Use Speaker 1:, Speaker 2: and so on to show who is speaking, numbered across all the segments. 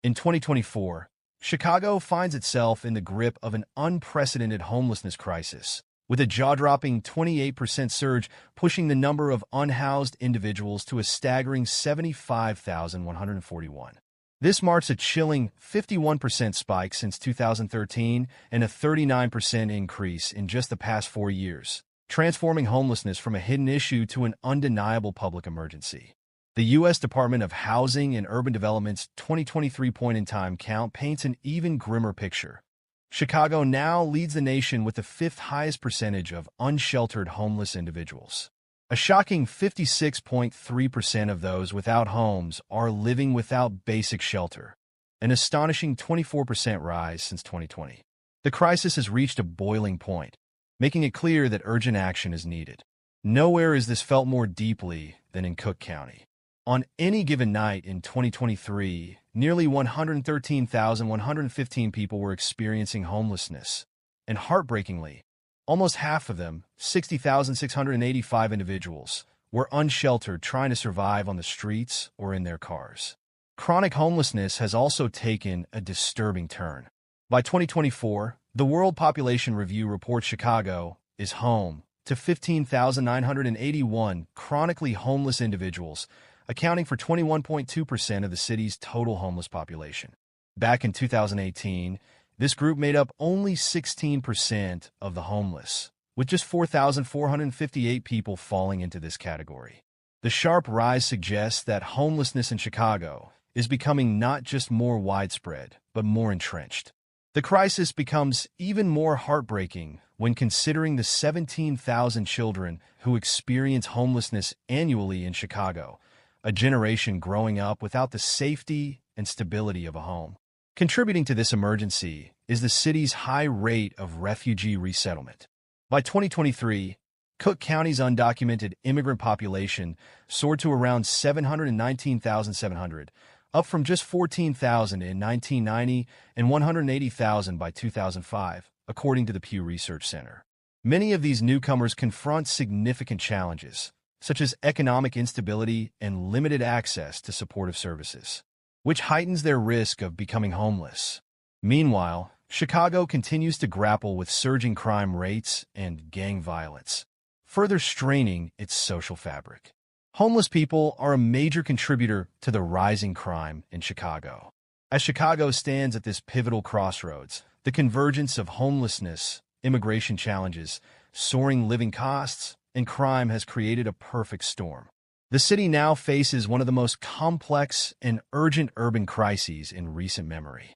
Speaker 1: In 2024, Chicago finds itself in the grip of an unprecedented homelessness crisis, with a jaw-dropping 28% surge pushing the number of unhoused individuals to a staggering 75,141. This marks a chilling 51% spike since 2013 and a 39% increase in just the past 4 years, transforming homelessness from a hidden issue to an undeniable public emergency. The U.S. Department of Housing and Urban Development's 2023 point-in-time count paints an even grimmer picture. Chicago now leads the nation with the 5th highest percentage of unsheltered homeless individuals. A shocking 56.3% of those without homes are living without basic shelter, an astonishing 24% rise since 2020. The crisis has reached a boiling point, making it clear that urgent action is needed. Nowhere is this felt more deeply than in Cook County. On any given night in 2023, nearly 113,115 people were experiencing homelessness, and heartbreakingly, almost half of them, 60,685 individuals, were unsheltered trying to survive on the streets or in their cars. Chronic homelessness has also taken a disturbing turn. By 2024, the World Population Review reports Chicago is home to 15,981 chronically homeless individuals, accounting for 21.2% of the city's total homeless population. Back in 2018, this group made up only 16% of the homeless, with just 4,458 people falling into this category. The sharp rise suggests that homelessness in Chicago is becoming not just more widespread, but more entrenched. The crisis becomes even more heartbreaking when considering the 17,000 children who experience homelessness annually in Chicago, a generation growing up without the safety and stability of a home. Contributing to this emergency is the city's high rate of refugee resettlement. By 2023, Cook County's undocumented immigrant population soared to around 719,700, up from just 14,000 in 1990 and 180,000 by 2005, according to the Pew Research Center. Many of these newcomers confront significant challenges, such as economic instability and limited access to supportive services, which heightens their risk of becoming homeless. Meanwhile, Chicago continues to grapple with surging crime rates and gang violence, further straining its social fabric. Homeless people are a major contributor to the rising crime in Chicago. As Chicago stands at this pivotal crossroads, the convergence of homelessness, immigration challenges, soaring living costs, and crime has created a perfect storm. The city now faces one of the most complex and urgent urban crises in recent memory.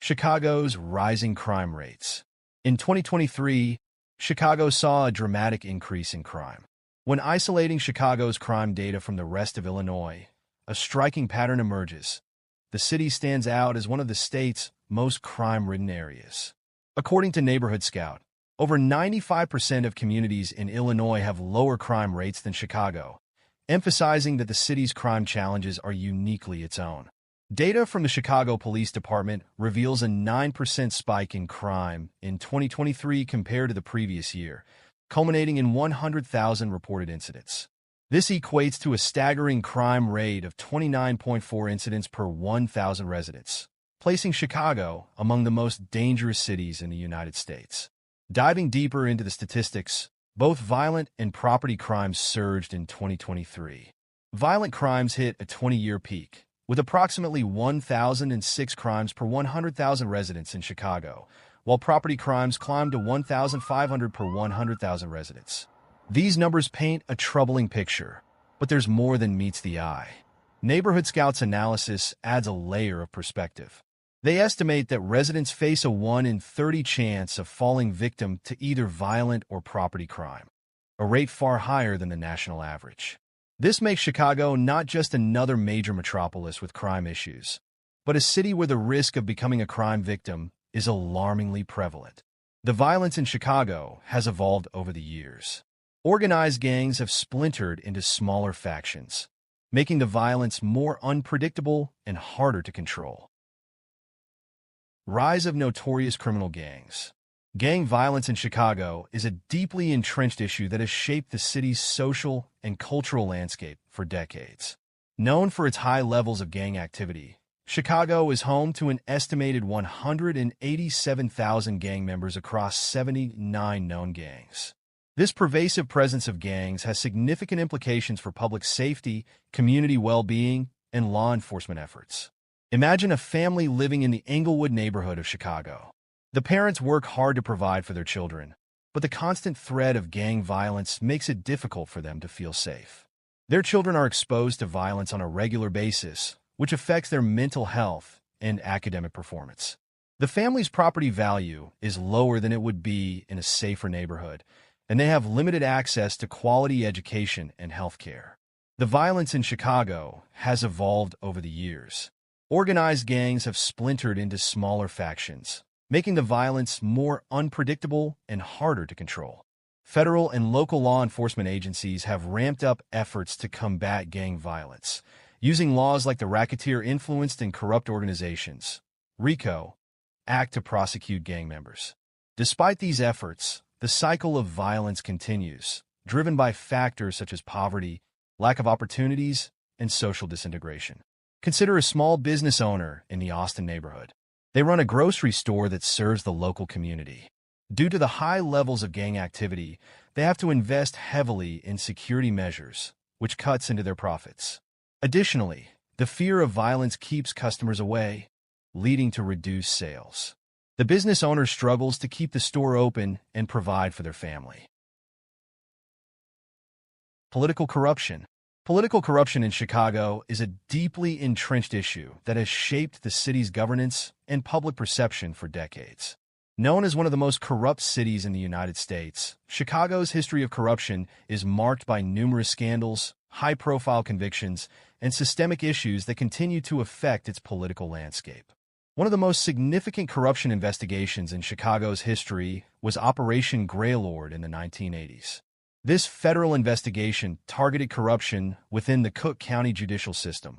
Speaker 1: Chicago's rising crime rates. In 2023, Chicago saw a dramatic increase in crime. When isolating Chicago's crime data from the rest of Illinois, a striking pattern emerges. The city stands out as one of the state's most crime-ridden areas. According to Neighborhood Scout, over 95% of communities in Illinois have lower crime rates than Chicago, emphasizing that the city's crime challenges are uniquely its own. Data from the Chicago Police Department reveals a 9% spike in crime in 2023 compared to the previous year, culminating in 100,000 reported incidents. This equates to a staggering crime rate of 29.4 incidents per 1,000 residents, placing Chicago among the most dangerous cities in the United States. Diving deeper into the statistics, both violent and property crimes surged in 2023. Violent crimes hit a 20-year peak, with approximately 1,006 crimes per 100,000 residents in Chicago, while property crimes climbed to 1,500 per 100,000 residents. These numbers paint a troubling picture, but there's more than meets the eye. Neighborhood Scout's analysis adds a layer of perspective. They estimate that residents face a 1 in 30 chance of falling victim to either violent or property crime, a rate far higher than the national average. This makes Chicago not just another major metropolis with crime issues, but a city where the risk of becoming a crime victim is alarmingly prevalent. The violence in Chicago has evolved over the years. Organized gangs have splintered into smaller factions, making the violence more unpredictable and harder to control. Rise of notorious criminal gangs. Gang violence in Chicago is a deeply entrenched issue that has shaped the city's social and cultural landscape for decades. Known for its high levels of gang activity, Chicago is home to an estimated 187,000 gang members across 79 known gangs. This pervasive presence of gangs has significant implications for public safety, community well-being, and law enforcement efforts. Imagine a family living in the Englewood neighborhood of Chicago. The parents work hard to provide for their children, but the constant threat of gang violence makes it difficult for them to feel safe. Their children are exposed to violence on a regular basis, which affects their mental health and academic performance. The family's property value is lower than it would be in a safer neighborhood, and they have limited access to quality education and health care. The violence in Chicago has evolved over the years. Organized gangs have splintered into smaller factions, making the violence more unpredictable and harder to control. Federal and local law enforcement agencies have ramped up efforts to combat gang violence, using laws like the Racketeer Influenced and Corrupt Organizations (RICO) Act to prosecute gang members. Despite these efforts, the cycle of violence continues, driven by factors such as poverty, lack of opportunities, and social disintegration. Consider a small business owner in the Austin neighborhood. They run a grocery store that serves the local community. Due to the high levels of gang activity, they have to invest heavily in security measures, which cuts into their profits. Additionally, the fear of violence keeps customers away, leading to reduced sales. The business owner struggles to keep the store open and provide for their family. Political corruption. Political corruption in Chicago is a deeply entrenched issue that has shaped the city's governance and public perception for decades. Known as one of the most corrupt cities in the United States, Chicago's history of corruption is marked by numerous scandals, high-profile convictions, and systemic issues that continue to affect its political landscape. One of the most significant corruption investigations in Chicago's history was Operation Greylord in the 1980s. This federal investigation targeted corruption within the Cook County judicial system,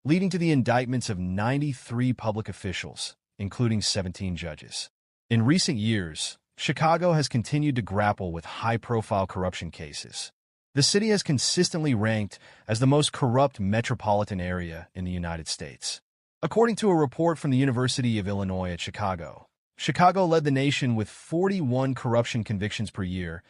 Speaker 1: leading to the indictments of 93 public officials, including 17 judges. In recent years, Chicago has continued to grapple with high-profile corruption cases. The city has consistently ranked as the most corrupt metropolitan area in the United States. According to a report from the University of Illinois at Chicago, Chicago led the nation with 41 corruption convictions per year,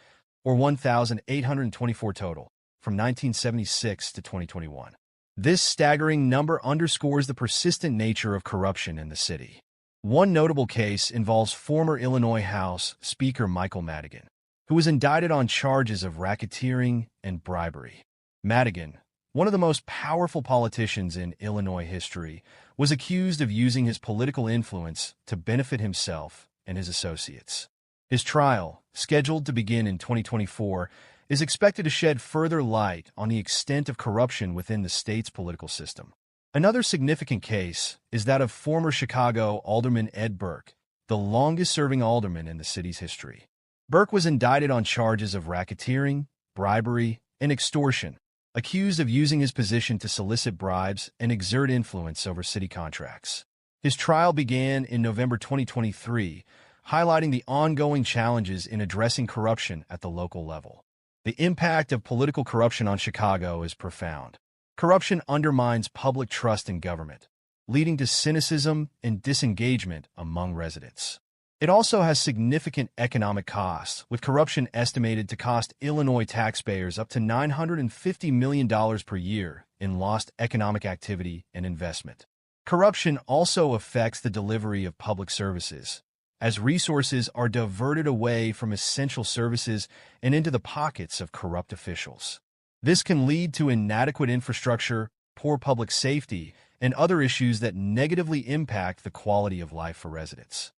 Speaker 1: or 1,824 total, from 1976 to 2021. This staggering number underscores the persistent nature of corruption in the city. One notable case involves former Illinois House Speaker Michael Madigan, who was indicted on charges of racketeering and bribery. Madigan, one of the most powerful politicians in Illinois history, was accused of using his political influence to benefit himself and his associates. His trial, scheduled to begin in 2024, is expected to shed further light on the extent of corruption within the state's political system. Another significant case is that of former Chicago Alderman Ed Burke, the longest-serving alderman in the city's history. Burke was indicted on charges of racketeering, bribery, and extortion, accused of using his position to solicit bribes and exert influence over city contracts. His trial began in November 2023, highlighting the ongoing challenges in addressing corruption at the local level. The impact of political corruption on Chicago is profound. Corruption undermines public trust in government, leading to cynicism and disengagement among residents. It also has significant economic costs, with corruption estimated to cost Illinois taxpayers up to $950 million per year in lost economic activity and investment. Corruption also affects the delivery of public services, as resources are diverted away from essential services and into the pockets of corrupt officials. This can lead to inadequate infrastructure, poor public safety, and other issues that negatively impact the quality of life for residents.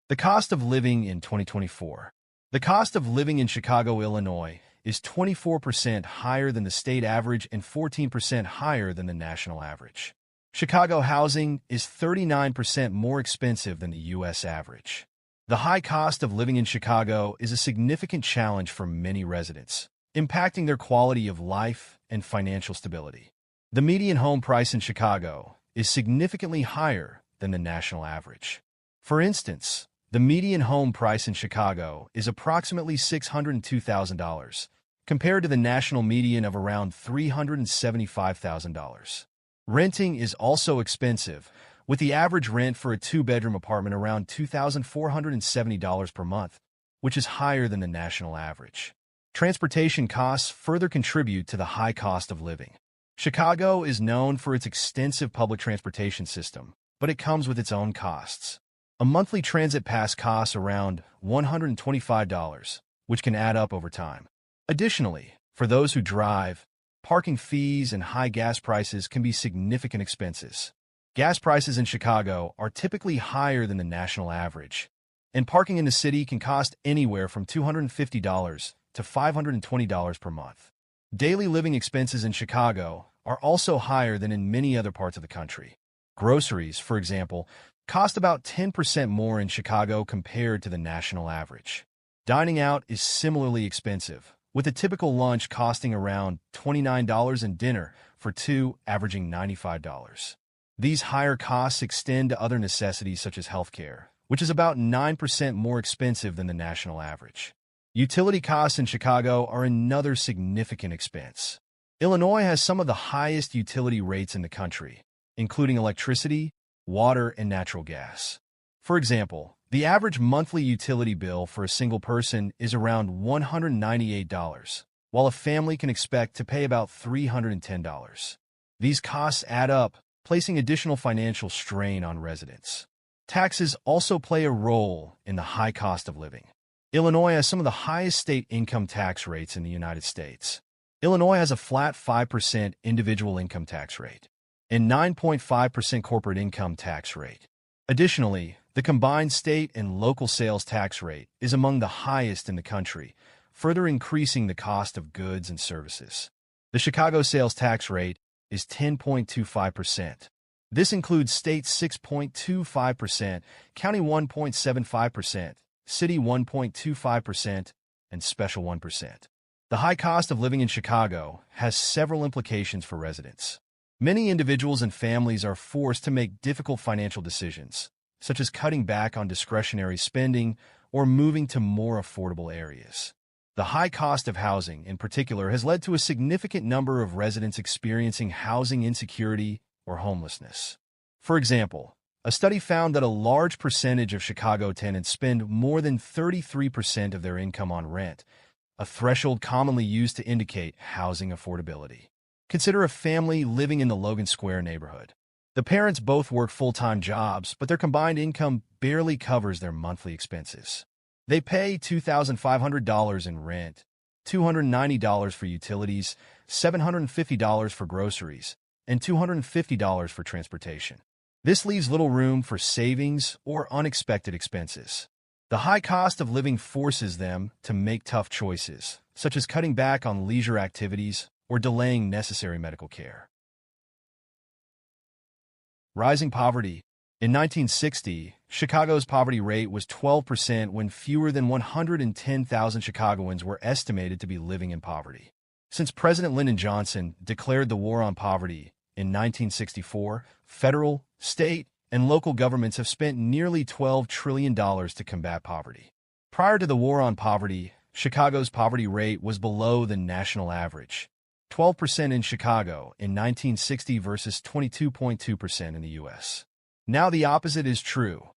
Speaker 1: The cost of living in 2024. The cost of living in Chicago, Illinois, is 24% higher than the state average and 14% higher than the national average. Chicago housing is 39% more expensive than the U.S. average. The high cost of living in Chicago is a significant challenge for many residents, impacting their quality of life and financial stability. The median home price in Chicago is significantly higher than the national average. For instance, the median home price in Chicago is approximately $602,000, compared to the national median of around $375,000. Renting is also expensive, with the average rent for a two-bedroom apartment around $2,470 per month, which is higher than the national average. Transportation costs further contribute to the high cost of living. Chicago is known for its extensive public transportation system, but it comes with its own costs. A monthly transit pass costs around $125, which can add up over time. Additionally, for those who drive, parking fees and high gas prices can be significant expenses. Gas prices in Chicago are typically higher than the national average, and parking in the city can cost anywhere from $250 to $520 per month. Daily living expenses in Chicago are also higher than in many other parts of the country. Groceries, for example, cost about 10% more in Chicago compared to the national average. Dining out is similarly expensive, with a typical lunch costing around $29 and dinner for two averaging $95. These higher costs extend to other necessities such as healthcare, which is about 9% more expensive than the national average. Utility costs in Chicago are another significant expense. Illinois has some of the highest utility rates in the country, including electricity, water, and natural gas. For example, the average monthly utility bill for a single person is around $198, while a family can expect to pay about $310. These costs add up, placing additional financial strain on residents. Taxes also play a role in the high cost of living. Illinois has some of the highest state income tax rates in the United States. Illinois has a flat 5% individual income tax rate and 9.5% corporate income tax rate. Additionally, the combined state and local sales tax rate is among the highest in the country, further increasing the cost of goods and services. The Chicago sales tax rate is 10.25%. This includes state 6.25%, county 1.75%, city 1.25%, and special 1%. The high cost of living in Chicago has several implications for residents. Many individuals and families are forced to make difficult financial decisions, such as cutting back on discretionary spending or moving to more affordable areas. The high cost of housing, in particular, has led to a significant number of residents experiencing housing insecurity or homelessness. For example, a study found that a large percentage of Chicago tenants spend more than 33% of their income on rent, a threshold commonly used to indicate housing affordability. Consider a family living in the Logan Square neighborhood. The parents both work full-time jobs, but their combined income barely covers their monthly expenses. They pay $2,500 in rent, $290 for utilities, $750 for groceries, and $250 for transportation. This leaves little room for savings or unexpected expenses. The high cost of living forces them to make tough choices, such as cutting back on leisure activities or delaying necessary medical care. Rising poverty. In 1960, Chicago's poverty rate was 12% when fewer than 110,000 Chicagoans were estimated to be living in poverty. Since President Lyndon Johnson declared the war on poverty in 1964, federal, state, and local governments have spent nearly $12 trillion to combat poverty. Prior to the war on poverty, Chicago's poverty rate was below the national average, 12% in Chicago in 1960 versus 22.2% in the U.S. Now the opposite is true.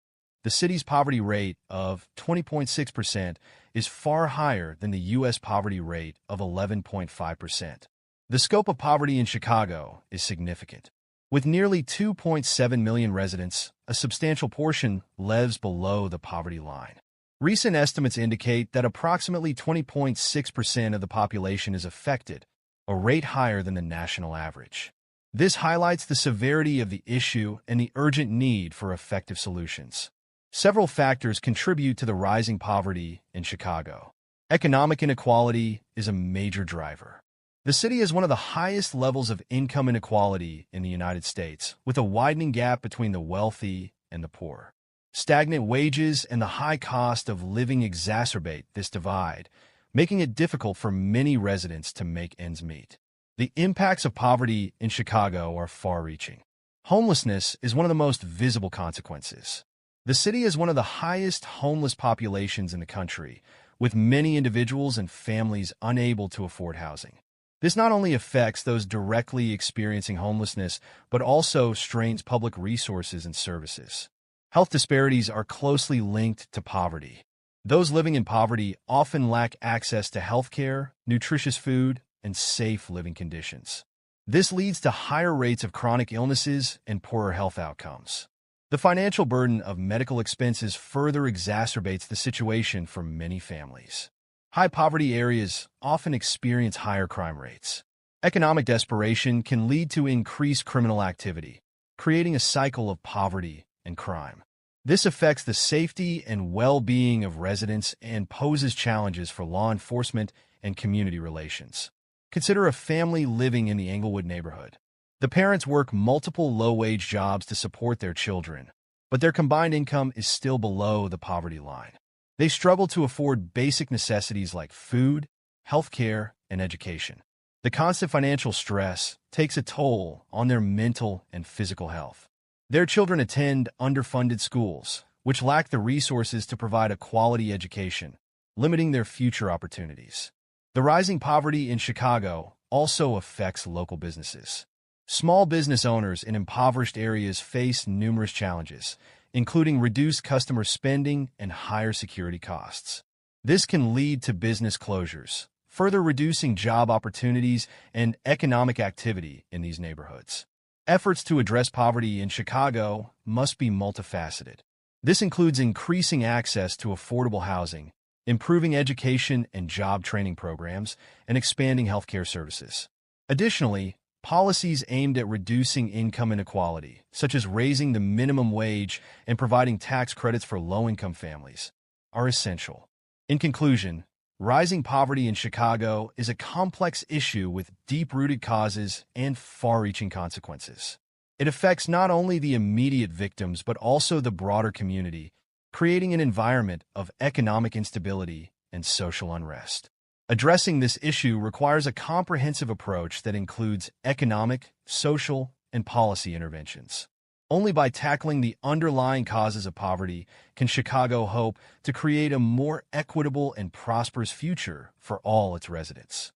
Speaker 1: The city's poverty rate of 20.6% is far higher than the U.S. poverty rate of 11.5%. The scope of poverty in Chicago is significant. With nearly 2.7 million residents, a substantial portion lives below the poverty line. Recent estimates indicate that approximately 20.6% of the population is affected, a rate higher than the national average. This highlights the severity of the issue and the urgent need for effective solutions. Several factors contribute to the rising poverty in Chicago. Economic inequality is a major driver. The city has one of the highest levels of income inequality in the United States, with a widening gap between the wealthy and the poor. Stagnant wages and the high cost of living exacerbate this divide, making it difficult for many residents to make ends meet. The impacts of poverty in Chicago are far-reaching. Homelessness is one of the most visible consequences. The city has one of the highest homeless populations in the country, with many individuals and families unable to afford housing. This not only affects those directly experiencing homelessness, but also strains public resources and services. Health disparities are closely linked to poverty. Those living in poverty often lack access to health care, nutritious food, and safe living conditions. This leads to higher rates of chronic illnesses and poorer health outcomes. The financial burden of medical expenses further exacerbates the situation for many families. High poverty areas often experience higher crime rates. Economic desperation can lead to increased criminal activity, creating a cycle of poverty and crime. This affects the safety and well-being of residents and poses challenges for law enforcement and community relations. Consider a family living in the Englewood neighborhood. The parents work multiple low-wage jobs to support their children, but their combined income is still below the poverty line. They struggle to afford basic necessities like food, health care, and education. The constant financial stress takes a toll on their mental and physical health. Their children attend underfunded schools, which lack the resources to provide a quality education, limiting their future opportunities. The rising poverty in Chicago also affects local businesses. Small business owners in impoverished areas face numerous challenges, including reduced customer spending and higher security costs. This can lead to business closures, further reducing job opportunities and economic activity in these neighborhoods. Efforts to address poverty in Chicago must be multifaceted. This includes increasing access to affordable housing, improving education and job training programs, and expanding healthcare services. Additionally, policies aimed at reducing income inequality, such as raising the minimum wage and providing tax credits for low-income families, are essential. In conclusion, rising poverty in Chicago is a complex issue with deep-rooted causes and far-reaching consequences. It affects not only the immediate victims but also the broader community, creating an environment of economic instability and social unrest. Addressing this issue requires a comprehensive approach that includes economic, social, and policy interventions. Only by tackling the underlying causes of poverty can Chicago hope to create a more equitable and prosperous future for all its residents.